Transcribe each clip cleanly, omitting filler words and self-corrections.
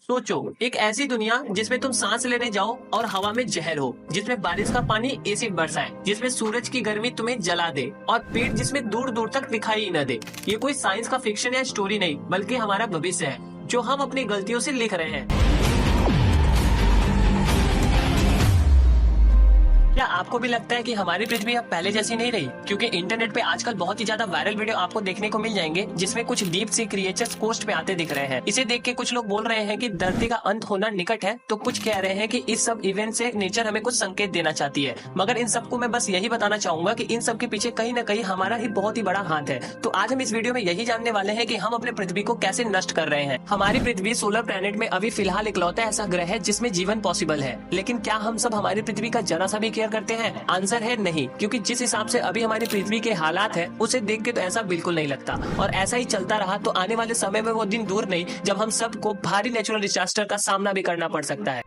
सोचो, एक ऐसी दुनिया जिसमें तुम सांस लेने जाओ और हवा में जहर हो, जिसमें बारिश का पानी एसिड बरसाए, जिसमें सूरज की गर्मी तुम्हें जला दे और पेड़ जिसमें दूर दूर तक दिखाई ही न दे। ये कोई साइंस का फिक्शन या स्टोरी नहीं, बल्कि हमारा भविष्य है जो हम अपनी गलतियों से लिख रहे हैं। क्या आपको भी लगता है कि हमारी पृथ्वी अब पहले जैसी नहीं रही? क्योंकि इंटरनेट पे आजकल बहुत ही ज्यादा वायरल वीडियो आपको देखने को मिल जाएंगे जिसमें कुछ डीप सी क्रिएचर्स कोस्ट पे आते दिख रहे हैं। इसे देख के कुछ लोग बोल रहे हैं कि धरती का अंत होना निकट है, तो कुछ कह रहे हैं कि इस सब इवेंट से नेचर हमें कुछ संकेत देना चाहती है। मगर इन सबको मैं बस यही बताना चाहूंगा कि इन सब के पीछे कहीं न कहीं हमारा ही बहुत ही बड़ा हाथ है। तो आज हम इस वीडियो में यही जानने वाले हैं कि हम अपने पृथ्वी को कैसे नष्ट कर रहे हैं। हमारी पृथ्वी सोलर प्लैनेट में अभी फिलहाल इकलौता ऐसा ग्रह है जिसमें जीवन पॉसिबल है, लेकिन क्या हम सब हमारी पृथ्वी का जरा सा भी केयर करते हैं? आंसर है नहीं, क्योंकि जिस हिसाब से अभी हमारी पृथ्वी के हालात है उसे देख के तो ऐसा बिल्कुल नहीं लगता। और ऐसा ही चलता रहा तो आने वाले समय में वो दिन दूर नहीं जब हम सबको भारी नेचुरल डिजास्टर का सामना भी करना पड़ सकता है।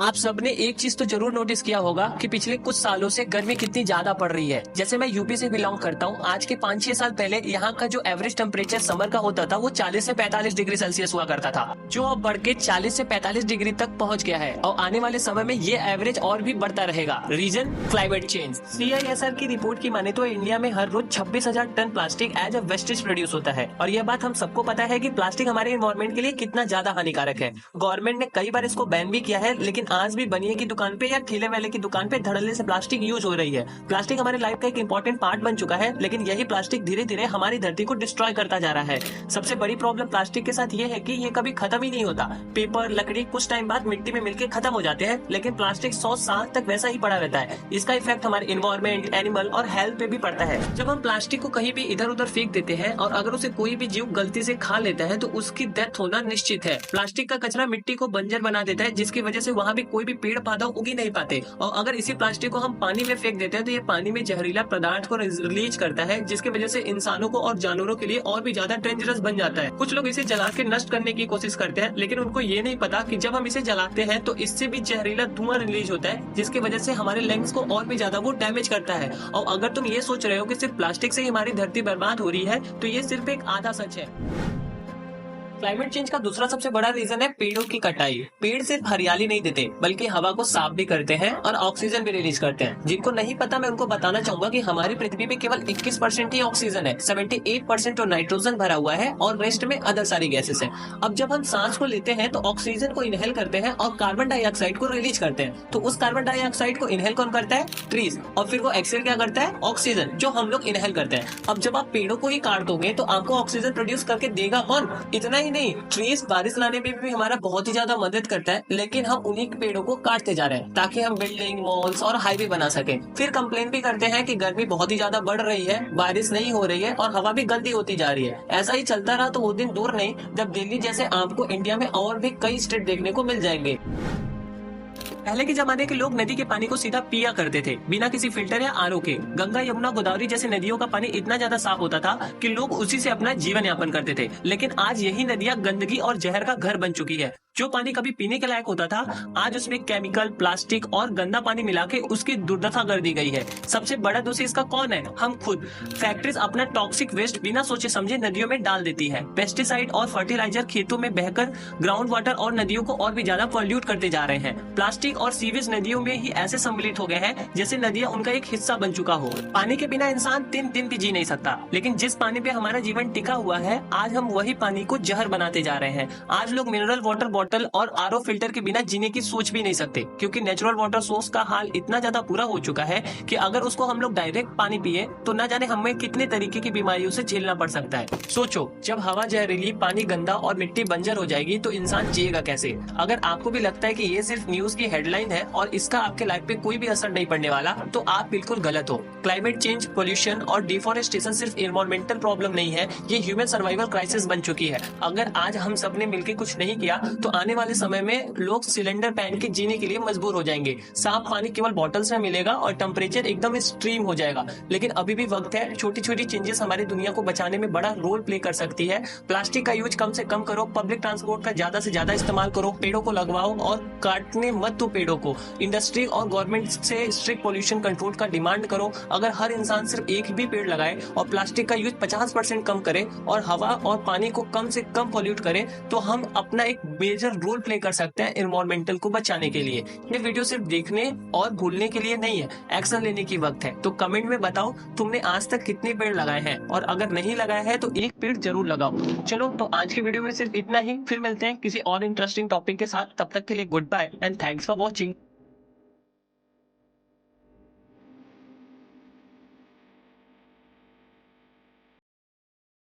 आप सबने एक चीज तो जरूर नोटिस किया होगा कि पिछले कुछ सालों से गर्मी कितनी ज्यादा पड़ रही है। जैसे मैं यूपी से बिलोंग करता हूँ, आज के 5-6 साल पहले यहाँ का जो एवरेज टेम्परेचर समर का होता था वो 40 से 45 डिग्री सेल्सियस हुआ करता था, जो अब बढ़ के 40 से 45 डिग्री तक पहुँच गया है और आने वाले समय में ये एवरेज और भी बढ़ता रहेगा। Reason climate change. CISR की रिपोर्ट की माने तो इंडिया में हर रोज 26,000 tonne plastic as a wastage produce होता है और यह बात हम सबको पता है कि प्लास्टिक हमारे एनवायरमेंट के लिए कितना ज्यादा हानिकारक है। गवर्नमेंट ने कई बार इसको बैन भी किया है, लेकिन आज भी बनिए की दुकान पे या ठेले वाले की दुकान पे धड़ल्ले से प्लास्टिक यूज हो रही है। प्लास्टिक हमारे लाइफ का एक इंपॉर्टेंट पार्ट बन चुका है, लेकिन यही प्लास्टिक धीरे धीरे हमारी धरती को डिस्ट्रॉय करता जा रहा है। सबसे बड़ी प्रॉब्लम प्लास्टिक के साथ ये है कि ये कभी खत्म ही नहीं होता। पेपर, लकड़ी कुछ टाइम बाद मिट्टी में मिलकर खत्म हो जाते हैं, लेकिन प्लास्टिक 100 साल तक वैसा ही पड़ा रहता है। इसका इफेक्ट हमारे इन्वायरमेंट, एनिमल और हेल्थ पे भी पड़ता है। जब हम प्लास्टिक को कहीं भी इधर उधर फेंक देते हैं और अगर उसे कोई भी जीव गलती से खा लेता है तो उसकी डेथ होना निश्चित है। प्लास्टिक का कचरा मिट्टी को बंजर बना देता है, जिसकी वजह से वहाँ भी कोई भी पेड़ पौधा उग ही नहीं पाते। और अगर इसी प्लास्टिक को हम पानी में फेंक देते हैं तो ये पानी में जहरीला पदार्थ को रिलीज करता है, जिसकी वजह से इंसानों को और जानवरों के लिए और भी ज्यादा डेंजरस बन जाता है। कुछ लोग इसे जला के नष्ट करने की कोशिश करते हैं, लेकिन उनको ये नहीं पता कि जब हम इसे जलाते हैं तो इससे भी जहरीला धुआं रिलीज होता है, जिसकी वजह से हमारे लंग्स को और भी ज्यादा वो डैमेज करता है। और अगर तुम ये सोच रहे हो कि सिर्फ प्लास्टिक से ही हमारी धरती बर्बाद हो रही है, तो ये सिर्फ एक आधा सच है। क्लाइमेट चेंज का दूसरा सबसे बड़ा रीजन है पेड़ों की कटाई। पेड़ सिर्फ हरियाली नहीं देते, बल्कि हवा को साफ भी करते हैं और ऑक्सीजन भी रिलीज करते हैं। जिनको नहीं पता मैं उनको बताना चाहूंगा कि हमारी पृथ्वी पे केवल 21% ही ऑक्सीजन है, 78% तो नाइट्रोजन भरा हुआ है और रेस्ट में अदर सारी गैसेस है। अब जब हम सांस को लेते हैं तो ऑक्सीजन को इनहेल करते हैं और कार्बन डाइऑक्साइड को रिलीज करते हैं। तो उस कार्बन डाइऑक्साइड को इनहेल कौन करता है? ट्रीज। और फिर वो एक्सेल क्या करता है? ऑक्सीजन, जो हम लोग इनहेल करते हैं। अब जब आप पेड़ों को ही काट दोगे तो आपको ऑक्सीजन प्रोड्यूस करके देगा कौन? इतना ही नहीं, ट्रीज बारिश लाने में भी हमारा बहुत ही ज्यादा मदद करता है, लेकिन हम उन्हीं पेड़ों को काटते जा रहे हैं ताकि हम बिल्डिंग, मॉल्स और हाईवे बना सके। फिर कंप्लेन भी करते हैं कि गर्मी बहुत ही ज्यादा बढ़ रही है, बारिश नहीं हो रही है और हवा भी गंदी होती जा रही है। ऐसा ही चलता रहा तो वो दिन दूर नहीं जब दिल्ली जैसे आपको इंडिया में और भी कई स्टेट देखने को मिल जाएंगे। पहले के जमाने के लोग नदी के पानी को सीधा पिया करते थे, बिना किसी फिल्टर या आरओ के। गंगा, यमुना, गोदावरी जैसे नदियों का पानी इतना ज्यादा साफ होता था कि लोग उसी से अपना जीवन यापन करते थे। लेकिन आज यही नदियां गंदगी और जहर का घर बन चुकी है। जो पानी कभी पीने के लायक होता था, आज उसमें केमिकल, प्लास्टिक और गंदा पानी मिला के उसकी दुर्दशा कर दी गई है। सबसे बड़ा दोषी इसका कौन है? हम खुद। फैक्ट्रीज अपना टॉक्सिक वेस्ट बिना सोचे समझे नदियों में डाल देती है। पेस्टिसाइड और फर्टिलाइजर खेतों में बहकर ग्राउंड वाटर और नदियों को और भी ज्यादा पॉल्यूट करते जा रहे हैं। प्लास्टिक और सीवेज नदियों में ही ऐसे सम्मिलित हो गए हैं जैसे नदियां उनका एक हिस्सा बन चुका हो। पानी के बिना इंसान 3 दिन भी जी नहीं सकता, लेकिन जिस पानी पे हमारा जीवन टिका हुआ है, आज हम वही पानी को जहर बनाते जा रहे हैं। आज लोग मिनरल वाटर बॉटल और आरओ फिल्टर के बिना जीने की सोच भी नहीं सकते, क्योंकि नेचुरल वाटर सोर्स का हाल इतना ज्यादा बुरा हो चुका है कि अगर उसको हम लोग डायरेक्ट पानी पिए तो न जाने हमें कितने तरीके की बीमारियों से झेलना पड़ सकता है। सोचो, जब हवा जहरीली, पानी गंदा और मिट्टी बंजर हो जाएगी तो इंसान जिएगा कैसे? अगर आपको भी लगता है कि ये सिर्फ न्यूज की हेडलाइन है और इसका आपके लाइफ पे कोई भी असर नहीं पड़ने वाला, तो आप बिल्कुल गलत हो। क्लाइमेट चेंज, पोल्यूशन और डिफॉरेस्टेशन सिर्फ एनवायरमेंटल प्रॉब्लम नहीं है, ये ह्यूमन सर्वाइवल क्राइसिस बन चुकी है। अगर आज हम सबने मिलकर कुछ नहीं किया तो तो आने वाले समय में लोग सिलेंडर पहन के जीने के लिए मजबूर हो जाएंगे। साफ पानी केवल बॉटल्स में मिलेगा और टेम्परेचर एकदम एक्सट्रीम हो जाएगा। लेकिन अभी भी वक्त है, छोटी छोटी चेंजेस हमारी दुनिया को बचाने में बड़ा रोल प्ले कर सकती है। प्लास्टिक का यूज कम से कम करो, पब्लिक ट्रांसपोर्ट का ज्यादा से ज्यादा इस्तेमाल करो, पेड़ों को लगवाओ और काटने मत दो पेड़ों को। इंडस्ट्री और गवर्नमेंट से स्ट्रिक्ट पोल्यूशन कंट्रोल का डिमांड करो। अगर हर इंसान सिर्फ एक भी पेड़ लगाए और प्लास्टिक का यूज 50% कम करे और हवा और पानी को कम से कम पोल्यूट करे, तो हम अपना एक मेजर रोल प्ले कर सकते हैं एनवायरमेंटल को बचाने के लिए। ये वीडियो सिर्फ देखने और भूलने के लिए नहीं है, एक्शन लेने की वक्त है। तो कमेंट में बताओ तुमने आज तक कितने पेड़ लगाए हैं, और अगर नहीं लगाए हैं तो एक पेड़ जरूर लगाओ। चलो, तो आज की वीडियो में सिर्फ इतना ही। फिर मिलते हैं किसी और इंटरेस्टिंग टॉपिक के साथ। तब तक के लिए goodbye and thanks for watching.